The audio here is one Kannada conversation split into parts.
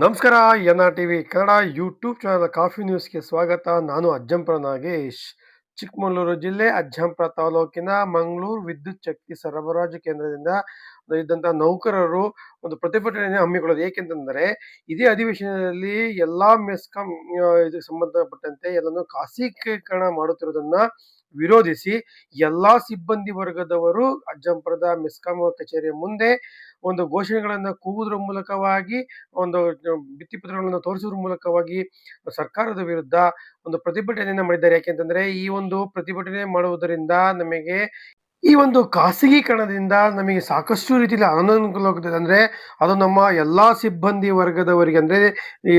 ನಮಸ್ಕಾರ. NRTV Kannada YouTube channel coffee ನ್ಯೂಸ್ಗೆ ಸ್ವಾಗತ. ನಾನು ಅಜ್ಜಂಪುರ ನಾಗೇಶ್. ಚಿಕ್ಕಮಗಳೂರು ಜಿಲ್ಲೆ ಅಜ್ಜಂಪುರ ತಾಲೂಕಿನ ಮಂಗಳೂರು ವಿದ್ಯುತ್ ಶಕ್ತಿ ಸರಬರಾಜು ಕೇಂದ್ರದಿಂದ ಇದ್ದಂಥ ನೌಕರರು ಒಂದು ಪ್ರತಿಭಟನೆಯನ್ನು ಹಮ್ಮಿಕೊಳ್ಳೋದು. ಏಕೆಂತಂದರೆ ಇದೇ ಅಧಿವೇಶನದಲ್ಲಿ ಎಲ್ಲಾ ಮೆಸ್ಕಾಂ ಇದಕ್ಕೆ ಸಂಬಂಧಪಟ್ಟಂತೆ ಎಲ್ಲನೂ ಖಾಸಗೀಕರಣ ಮಾಡುತ್ತಿರುವುದನ್ನ ವಿರೋಧಿಸಿ ಎಲ್ಲಾ ಸಿಬ್ಬಂದಿ ವರ್ಗದವರು ಅಜ್ಜಂಪುರದ ಮೆಸ್ಕಾಂ ಕಚೇರಿಯ ಮುಂದೆ ಒಂದು ಘೋಷಣೆಗಳನ್ನು ಕೂಗುವುದರ ಮೂಲಕವಾಗಿ, ಒಂದು ಭಿತ್ತಿಪತ್ರಗಳನ್ನು ತೋರಿಸುವುದರ ಮೂಲಕವಾಗಿ ಸರ್ಕಾರದ ವಿರುದ್ಧ ಒಂದು ಪ್ರತಿಭಟನೆಯನ್ನು ಮಾಡಿದ್ದಾರೆ. ಯಾಕೆಂತಂದ್ರೆ ಈ ಒಂದು ಪ್ರತಿಭಟನೆ ಮಾಡುವುದರಿಂದ ನಮಗೆ ಈ ಒಂದು ಖಾಸಗೀಕರಣದಿಂದ ನಮಗೆ ಸಾಕಷ್ಟು ರೀತಿಯಲ್ಲಿ ಅನಾನುಕೂಲವಾಗುತ್ತದೆ. ಅಂದ್ರೆ ಅದು ನಮ್ಮ ಎಲ್ಲಾ ಸಿಬ್ಬಂದಿ ವರ್ಗದವರಿಗೆ, ಅಂದ್ರೆ ಈ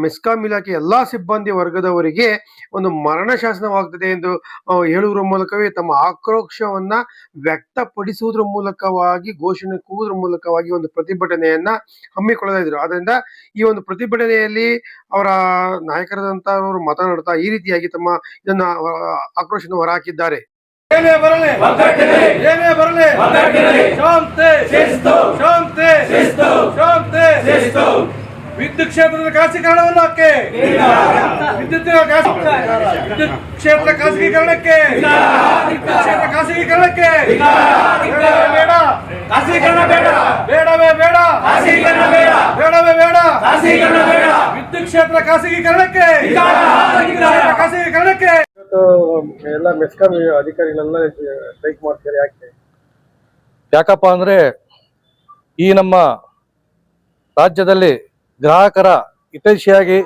ಮೆಸ್ಕಾಂ ಇಲಾಖೆ ಎಲ್ಲಾ ಸಿಬ್ಬಂದಿ ವರ್ಗದವರಿಗೆ ಒಂದು ಮರಣ ಶಾಸನವಾಗ್ತದೆ ಎಂದು ಹೇಳುವುದರ ಮೂಲಕವೇ ತಮ್ಮ ಆಕ್ರೋಶವನ್ನ ವ್ಯಕ್ತಪಡಿಸುವುದರ ಮೂಲಕವಾಗಿ, ಘೋಷಣೆ ಕೂಗುವುದರ ಮೂಲಕವಾಗಿ ಒಂದು ಪ್ರತಿಭಟನೆಯನ್ನ ಹಮ್ಮಿಕೊಳ್ಳಲಿದ್ರು. ಆದ್ರಿಂದ ಈ ಒಂದು ಪ್ರತಿಭಟನೆಯಲ್ಲಿ ಅವರ ನಾಯಕರಾದಂತವರು ಮಾತನಾಡ್ತಾ ಈ ರೀತಿಯಾಗಿ ತಮ್ಮ ಇದನ್ನ ಆಕ್ರೋಶವನ್ನು ಹೊರಹಾಕಿದ್ದಾರೆ. ಏನೇ ಬರಲಿ ಏನೇ ಬರಲಿ ಶಾಂತಿ ಶಾಂತಿ ಶಾಂತಿ ವಿದ್ಯುತ್ ಕ್ಷೇತ್ರದ ಖಾಸಗೀಕರಣವನ್ನು ವಿದ್ಯುತ್ ಕ್ಷೇತ್ರ ಖಾಸಗೀಕರಣಕ್ಕೆ ಖಾಸಗೀಕರಣಕ್ಕೆ ಬೇಡ ಖಾಸಗೀಕರಣ ಬೇಡ ಬೇಡವೇ ಬೇಡ ಬೇಡವೇ ಬೇಡ ವಿದ್ಯುತ್ ಕ್ಷೇತ್ರ ಖಾಸಗೀಕರಣಕ್ಕೆ ಖಾಸಗೀಕರಣಕ್ಕೆ ಎಲ್ಲ ಮೆಸ್ಕಾಂ ಅಧಿಕಾರಿಗಳೆಲ್ಲ ಸ್ಟ್ರೈಕ್ ಮಾಡ್ತಾರೆ. ಯಾಕಪ್ಪ ಅಂದ್ರೆ ಈ ನಮ್ಮ ರಾಜ್ಯದಲ್ಲಿ ಗ್ರಾಹಕರ ಹಿತೈಷಿಯಾಗಿ,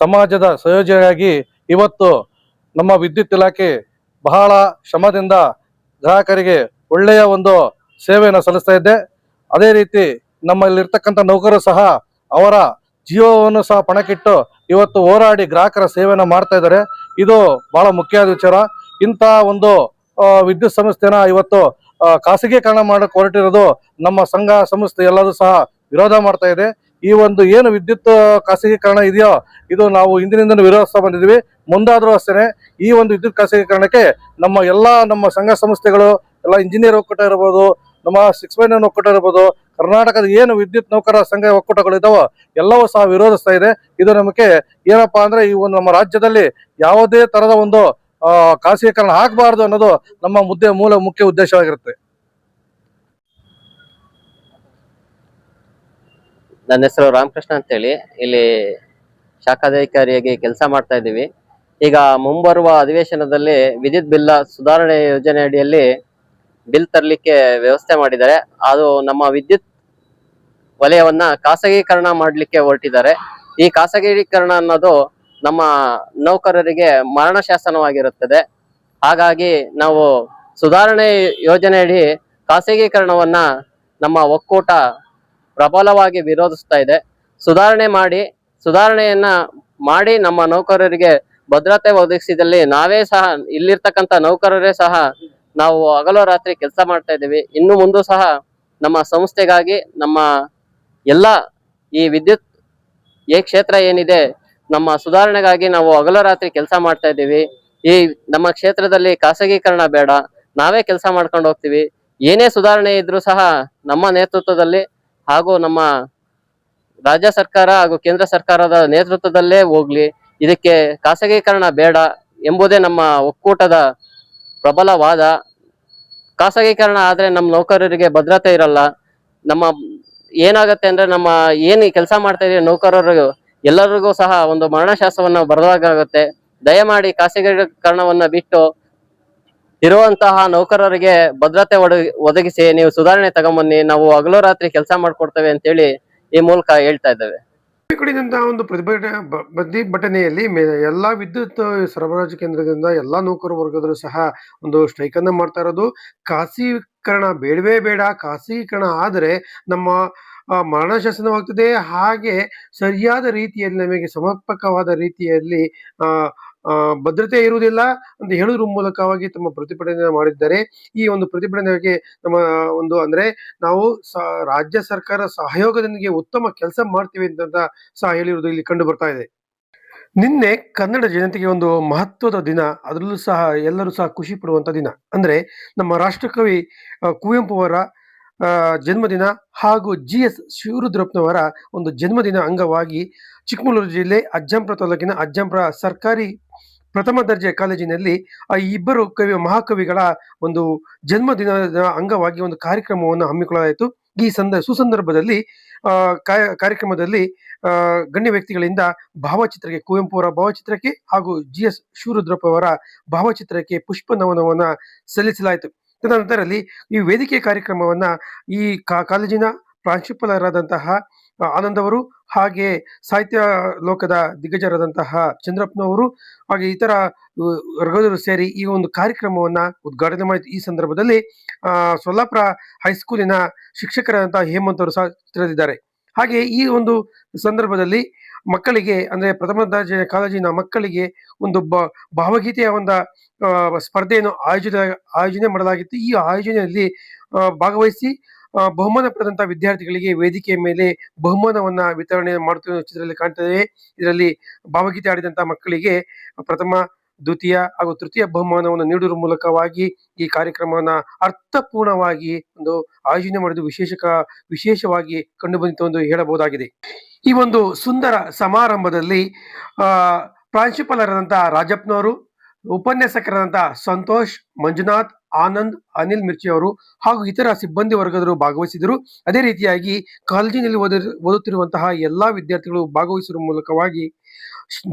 ಸಮಾಜದ ಸಂಯೋಜನೆಯಾಗಿ ಇವತ್ತು ನಮ್ಮ ವಿದ್ಯುತ್ ಇಲಾಖೆ ಬಹಳ ಶ್ರಮದಿಂದ ಗ್ರಾಹಕರಿಗೆ ಒಳ್ಳೆಯ ಒಂದು ಸೇವೆಯನ್ನು ಸಲ್ಲಿಸ್ತಾ ಇದೆ. ಅದೇ ರೀತಿ ನಮ್ಮಲ್ಲಿರ್ತಕ್ಕಂಥ ನೌಕರರು ಸಹ ಅವರ ಜೀವವನ್ನು ಸಹ ಪಣಕ್ಕಿಟ್ಟು ಇವತ್ತು ಹೋರಾಡಿ ಗ್ರಾಹಕರ ಸೇವೆಯನ್ನು ಮಾಡ್ತಾ ಇದ್ದಾರೆ. ಇದು ಬಹಳ ಮುಖ್ಯವಾದ ವಿಚಾರ. ಇಂಥ ಒಂದು ವಿದ್ಯುತ್ ಸಂಸ್ಥೆನ ಇವತ್ತು ಖಾಸಗೀಕರಣ ಮಾಡಕ್ಕೆ ಹೊರಟಿರೋದು ನಮ್ಮ ಸಂಘ ಸಂಸ್ಥೆ ಎಲ್ಲದೂ ಸಹ ವಿರೋಧ ಮಾಡ್ತಾ ಇದೆ. ಈ ಒಂದು ಏನು ವಿದ್ಯುತ್ ಖಾಸಗೀಕರಣ ಇದೆಯೋ ಇದು ನಾವು ಹಿಂದಿನಿಂದ ವಿರೋಧಿಸ್ತಾ ಬಂದಿದ್ವಿ. ಮುಂದಾದ್ರೂ ಅಷ್ಟೇ ಈ ಒಂದು ವಿದ್ಯುತ್ ಖಾಸಗೀಕರಣಕ್ಕೆ ನಮ್ಮ ಸಂಘ ಸಂಸ್ಥೆಗಳು ಎಲ್ಲ ಇಂಜಿನಿಯರ್ ಒಕ್ಕೂಟ ಇರ್ಬೋದು, ನಮ್ಮ 6 ಒಕ್ಕೂಟ ಇರ್ಬೋದು, ಕರ್ನಾಟಕದ ಏನು ವಿದ್ಯುತ್ ನೌಕರರ ಸಂಘ ಒಕ್ಕೂಟಗಳು ಇದಾವೋ ಎಲ್ಲವೂ ಸಹ ವಿರೋಧಿಸ್ತಾ ಇದೆ. ಇದು ನಮಗೆ ಏನಪ್ಪಾ ಅಂದ್ರೆ ಈ ಒಂದು ನಮ್ಮ ರಾಜ್ಯದಲ್ಲಿ ಯಾವುದೇ ತರದ ಒಂದು ಖಾಸಗೀಕರಣ ಆಗಬಾರ್ದು ಅನ್ನೋದು ನಮ್ಮ ಮುಖ್ಯ ಉದ್ದೇಶವಾಗಿರುತ್ತೆ. ನನ್ನ ಹೆಸರು ರಾಮಕೃಷ್ಣ ಅಂತೇಳಿ, ಇಲ್ಲಿ ಶಾಖಾಧಿಕಾರಿಯಾಗಿ ಕೆಲಸ ಮಾಡ್ತಾ ಇದ್ದೀವಿ. ಈಗ ಮುಂಬರುವ ಅಧಿವೇಶನದಲ್ಲಿ ವಿದ್ಯುತ್ ಬಿಲ್ ಸುಧಾರಣೆ ಯೋಜನೆ ಅಡಿಯಲ್ಲಿ ಬಿಲ್ ತರಲಿಕ್ಕೆ ವ್ಯವಸ್ಥೆ ಮಾಡಿದ್ದಾರೆ. ಅದು ನಮ್ಮ ವಿದ್ಯುತ್ ವಲಯವನ್ನ ಖಾಸಗೀಕರಣ ಮಾಡಲಿಕ್ಕೆ ಹೊರಟಿದ್ದಾರೆ. ಈ ಖಾಸಗೀಕರಣ ಅನ್ನೋದು ನಮ್ಮ ನೌಕರರಿಗೆ ಮರಣ ಶಾಸನವಾಗಿರುತ್ತದೆ. ಹಾಗಾಗಿ ನಾವು ಸುಧಾರಣೆ ಯೋಜನೆಯಡಿ ಖಾಸಗೀಕರಣವನ್ನ ನಮ್ಮ ಒಕ್ಕೂಟ ಪ್ರಬಲವಾಗಿ ವಿರೋಧಿಸ್ತಾ ಇದೆ. ಸುಧಾರಣೆಯನ್ನ ಮಾಡಿ ನಮ್ಮ ನೌಕರರಿಗೆ ಭದ್ರತೆ ಒದಗಿಸಿದಲ್ಲಿ ನಾವೇ ಸಹ, ಇಲ್ಲಿರ್ತಕ್ಕಂಥ ನೌಕರರೇ ಸಹ ನಾವು ಹಗಲು ರಾತ್ರಿ ಕೆಲಸ ಮಾಡ್ತಾ ಇದ್ದೀವಿ. ಇನ್ನು ಮುಂದೂ ಸಹ ನಮ್ಮ ಸಂಸ್ಥೆಗಾಗಿ, ನಮ್ಮ ಎಲ್ಲ ಈ ವಿದ್ಯುತ್ ಕ್ಷೇತ್ರ ಏನಿದೆ ನಮ್ಮ ಸುಧಾರಣೆಗಾಗಿ ನಾವು ಹಗಲು ರಾತ್ರಿ ಕೆಲಸ ಮಾಡ್ತಾ ಇದ್ದೀವಿ. ಈ ನಮ್ಮ ಕ್ಷೇತ್ರದಲ್ಲಿ ಖಾಸಗೀಕರಣ ಬೇಡ, ನಾವೇ ಕೆಲಸ ಮಾಡ್ಕೊಂಡು ಹೋಗ್ತೀವಿ. ಏನೇ ಸುಧಾರಣೆ ಇದ್ರೂ ಸಹ ನಮ್ಮ ನೇತೃತ್ವದಲ್ಲಿ ಹಾಗೂ ನಮ್ಮ ರಾಜ್ಯ ಸರ್ಕಾರ ಹಾಗೂ ಕೇಂದ್ರ ಸರ್ಕಾರದ ನೇತೃತ್ವದಲ್ಲೇ ಹೋಗ್ಲಿ, ಇದಕ್ಕೆ ಖಾಸಗೀಕರಣ ಬೇಡ ಎಂಬುದೇ ನಮ್ಮ ಒಕ್ಕೂಟದ ಪ್ರಬಲ ವಾದ. ಖಾಸಗೀಕರಣ ಆದ್ರೆ ನಮ್ಮ ನೌಕರರಿಗೆ ಭದ್ರತೆ ಇರಲ್ಲ. ಏನಾಗತ್ತೆ ಅಂದ್ರೆ ನಮ್ಮ ಕೆಲಸ ಮಾಡ್ತಾ ಇದೀವಿ ನೌಕರರು ಎಲ್ಲರಿಗೂ ಸಹ ಒಂದು ಮರಣಶಾಸನವನ್ನ ಬರೆದಾಗುತ್ತೆ. ದಯಮಾಡಿ ಖಾಸಗೀಕರಣವನ್ನ ಬಿಟ್ಟು ಇರುವಂತಹ ನೌಕರರಿಗೆ ಭದ್ರತೆ ಒದಗಿಸಿ ನೀವು ಸುಧಾರಣೆ ತಗೊಂಬನ್ನಿ, ನಾವು ಹಗಲು ರಾತ್ರಿ ಕೆಲಸ ಮಾಡ್ಕೊಡ್ತೇವೆ ಅಂತೇಳಿ ಈ ಮೂಲಕ ಹೇಳ್ತಾ ಇದ್ದೇವೆ. ಒಂದು ಪ್ರತಿಭಟನೆಯಲ್ಲಿ ಎಲ್ಲಾ ವಿದ್ಯುತ್ ಸರಬರಾಜು ಕೇಂದ್ರದಿಂದ ಎಲ್ಲಾ ನೌಕರ ವರ್ಗದವರು ಸಹ ಒಂದು ಸ್ಟ್ರೈಕ್ ಅನ್ನ ಮಾಡ್ತಾ ಇರೋದು. ಖಾಸಗೀಕರಣ ಬೇಡವೇ ಬೇಡ, ಖಾಸಗೀಕರಣ ಆದರೆ ನಮ್ಮ ಮರಣ ಶಾಸನವಾಗ್ತದೆ. ಹಾಗೆ ಸರಿಯಾದ ರೀತಿಯಲ್ಲಿ ನಮಗೆ ಸಮರ್ಪಕವಾದ ರೀತಿಯಲ್ಲಿ ಭದ್ರತೆ ಇರುವುದಿಲ್ಲ ಅಂತ ಹೇಳುವುದ್ರ ಮೂಲಕವಾಗಿ ತಮ್ಮ ಪ್ರತಿಭಟನೆ ಮಾಡಿದ್ದಾರೆ. ಈ ಒಂದು ಪ್ರತಿಭಟನೆಗೆ ನಮ್ಮ ಅಂದ್ರೆ ನಾವು ರಾಜ್ಯ ಸರ್ಕಾರ ಸಹಯೋಗದೊಂದಿಗೆ ಉತ್ತಮ ಕೆಲಸ ಮಾಡ್ತೀವಿ ಅಂತ ಸಹ ಹೇಳಿರುವುದು ಇಲ್ಲಿ ಕಂಡು ಬರ್ತಾ ಇದೆ. ನಿನ್ನೆ ಕನ್ನಡ ಜಯಂತಿಗೆ ಒಂದು ಮಹತ್ವದ ದಿನ, ಅದರಲ್ಲೂ ಸಹ ಎಲ್ಲರೂ ಸಹ ಖುಷಿ ಪಡುವಂತ ದಿನ. ಅಂದ್ರೆ ನಮ್ಮ ರಾಷ್ಟ್ರಕವಿ ಕುವೆಂಪು ಅವರ ಜನ್ಮದಿನ ಹಾಗೂ GS ಶಿವರುದ್ರಪ್ಪನವರ ಒಂದು ಜನ್ಮದಿನ ಅಂಗವಾಗಿ ಚಿಕ್ಕಮಗಳೂರು ಜಿಲ್ಲೆ ಅಜ್ಜಂಪುರ ತಾಲೂಕಿನ ಅಜ್ಜಂಪುರ ಸರ್ಕಾರಿ ಪ್ರಥಮ ದರ್ಜೆ ಕಾಲೇಜಿನಲ್ಲಿ ಇಬ್ಬರು ಮಹಾಕವಿಗಳ ಒಂದು ಜನ್ಮದಿನದ ಅಂಗವಾಗಿ ಒಂದು ಕಾರ್ಯಕ್ರಮವನ್ನು ಹಮ್ಮಿಕೊಳ್ಳಲಾಯಿತು. ಈ ಸುಸಂದರ್ಭದಲ್ಲಿ ಕಾರ್ಯಕ್ರಮದಲ್ಲಿ ಗಣ್ಯ ವ್ಯಕ್ತಿಗಳಿಂದ ಭಾವಚಿತ್ರಕ್ಕೆ, ಕುವೆಂಪು ಅವರ ಭಾವಚಿತ್ರಕ್ಕೆ ಹಾಗೂ GS ಶಿವರುದ್ರಪ್ಪ ಅವರ ಭಾವಚಿತ್ರಕ್ಕೆ ಪುಷ್ಪ ನಮನವನ್ನ ಸಲ್ಲಿಸಲಾಯಿತು. ತದನಂತರದಲ್ಲಿ ಈ ವೇದಿಕೆ ಕಾರ್ಯಕ್ರಮವನ್ನ ಈ ಕಾಲೇಜಿನ ಪ್ರಾಂಶುಪಾಲರಾದಂತಹ ಆನಂದ್ ಅವರು, ಹಾಗೆ ಸಾಹಿತ್ಯ ಲೋಕದ ದಿಗ್ಗಜರಾದಂತಹ ಚಂದ್ರಪ್ಪನವರು, ಹಾಗೆ ಇತರ ವರ್ಗದವರು ಸೇರಿ ಈ ಒಂದು ಕಾರ್ಯಕ್ರಮವನ್ನ ಉದ್ಘಾಟನೆ ಮಾಡಿತು. ಈ ಸಂದರ್ಭದಲ್ಲಿ ಸೊಲ್ಲಾಪುರ ಹೈಸ್ಕೂಲಿನ ಶಿಕ್ಷಕರಾದಂತಹ ಹೇಮಂತ್ ಅವರು ಸಹ ತಿಳಿದಿದ್ದಾರೆ. ಹಾಗೆ ಈ ಒಂದು ಸಂದರ್ಭದಲ್ಲಿ ಮಕ್ಕಳಿಗೆ, ಅಂದ್ರೆ ಪ್ರಥಮ ದರ್ಜೆ ಕಾಲೇಜಿನ ಮಕ್ಕಳಿಗೆ ಒಂದು ಭಾವಗೀತೆಯ ಒಂದು ಸ್ಪರ್ಧೆಯನ್ನು ಆಯೋಜನೆ ಮಾಡಲಾಗಿತ್ತು. ಈ ಆಯೋಜನೆಯಲ್ಲಿ ಭಾಗವಹಿಸಿ ಬಹುಮಾನ ಪಡೆದಂತಹ ವಿದ್ಯಾರ್ಥಿಗಳಿಗೆ ವೇದಿಕೆಯ ಮೇಲೆ ಬಹುಮಾನವನ್ನ ವಿತರಣೆ ಮಾಡುತ್ತಿರುವ ಚಿತ್ರದಲ್ಲಿ ಕಾಣ್ತದೆ. ಇದರಲ್ಲಿ ಭಾವಗೀತೆ ಆಡಿದಂತಹ ಮಕ್ಕಳಿಗೆ ಪ್ರಥಮ, ದ್ವಿತೀಯ ಹಾಗೂ ತೃತೀಯ ಬಹುಮಾನವನ್ನು ನೀಡುವ ಮೂಲಕವಾಗಿ ಈ ಕಾರ್ಯಕ್ರಮವನ್ನ ಅರ್ಥಪೂರ್ಣವಾಗಿ ಒಂದು ಆಯೋಜನೆ ಮಾಡಿದ್ದು ವಿಶೇಷವಾಗಿ ಕಂಡು ಬಂದಿತು ಎಂದು ಹೇಳಬಹುದಾಗಿದೆ. ಈ ಒಂದು ಸುಂದರ ಸಮಾರಂಭದಲ್ಲಿ ಪ್ರಾಂಶುಪಾಲರಾದಂತಹ ರಾಜಪ್ಪನವರು, ಉಪನ್ಯಾಸಕರಾದಂತಹ ಸಂತೋಷ್, ಮಂಜುನಾಥ್, ಆನಂದ್, ಅನಿಲ್ ಮಿರ್ಚಿ ಅವರು ಹಾಗೂ ಇತರ ಸಿಬ್ಬಂದಿ ವರ್ಗದವರು ಭಾಗವಹಿಸಿದರು. ಅದೇ ರೀತಿಯಾಗಿ ಕಾಲೇಜಿನಲ್ಲಿ ಓದುತ್ತಿರುವಂತಹ ಎಲ್ಲಾ ವಿದ್ಯಾರ್ಥಿಗಳು ಭಾಗವಹಿಸುವ ಮೂಲಕವಾಗಿ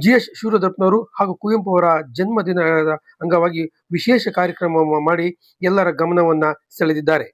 GS ಶಿವರುದ್ರಪ್ಪನವರು ಹಾಗೂ ಕುವೆಂಪು ಅವರ ಜನ್ಮದಿನದ ಅಂಗವಾಗಿ ವಿಶೇಷ ಕಾರ್ಯಕ್ರಮ ಮಾಡಿ ಎಲ್ಲರ ಗಮನವನ್ನ ಸೆಳೆದಿದ್ದಾರೆ.